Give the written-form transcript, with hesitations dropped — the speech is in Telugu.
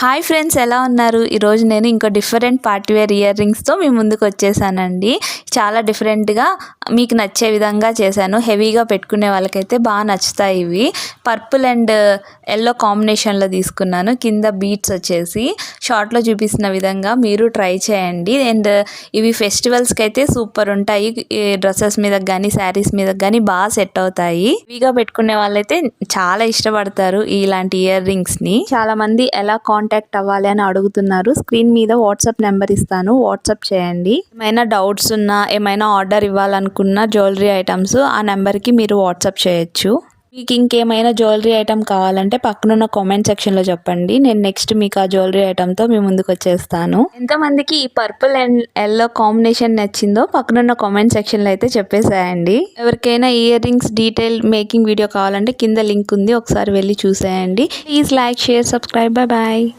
హాయ్ ఫ్రెండ్స్, ఎలా ఉన్నారు? ఈరోజు నేను ఇంకో డిఫరెంట్ పార్టీ వేర్ ఇయర్ రింగ్స్తో మీ ముందుకు వచ్చేసానండి. చాలా డిఫరెంట్గా మీకు నచ్చే విధంగా చేశాను. హెవీగా పెట్టుకునే వాళ్ళకైతే బాగా నచ్చుతాయి. ఇవి పర్పుల్ అండ్ ఎల్లో కాంబినేషన్లో తీసుకున్నాను. కింద బీట్స్ వచ్చేసి షార్ట్లో చూపిస్తున్న విధంగా మీరు ట్రై చేయండి. అండ్ ఇవి ఫెస్టివల్స్కి అయితే సూపర్ ఉంటాయి. డ్రెస్సెస్ మీద కానీ శారీస్ మీద కానీ బాగా సెట్ అవుతాయి. హెవీగా పెట్టుకునే వాళ్ళైతే చాలా ఇష్టపడతారు ఇలాంటి ఇయర్ రింగ్స్ని. చాలా మంది ఎలా కాంటాక్ట్ అవ్వాలి అని అడుగుతున్నారు. స్క్రీన్ మీద వాట్సాప్ నెంబర్ ఇస్తాను, వాట్సాప్ చేయండి. ఏమైనా డౌట్స్ ఉన్నా, ఏమైనా ఆర్డర్ ఇవ్వాలనుకున్న జ్యువెలరీ ఐటమ్స్ ఆ నెంబర్కి మీరు వాట్సాప్ చేయొచ్చు. మీకు ఇంకేమైనా జ్యువెలరీ ఐటమ్ కావాలంటే పక్కనున్న కామెంట్ సెక్షన్లో చెప్పండి. నేను నెక్స్ట్ మీకు ఆ జ్యువెలరీ ఐటమ్తో మీ ముందుకు వచ్చేస్తాను. ఎంతమందికి ఈ పర్పుల్ అండ్ ఎల్లో కాంబినేషన్ నచ్చిందో పక్కనున్న కామెంట్ సెక్షన్లో అయితే చెప్పేసేయండి. ఎవరికైనా earrings detail making video కావాలంటే కింద లింక్ ఉంది, ఒకసారి వెళ్ళి చూసేయండి. Please like, share, subscribe. Bye.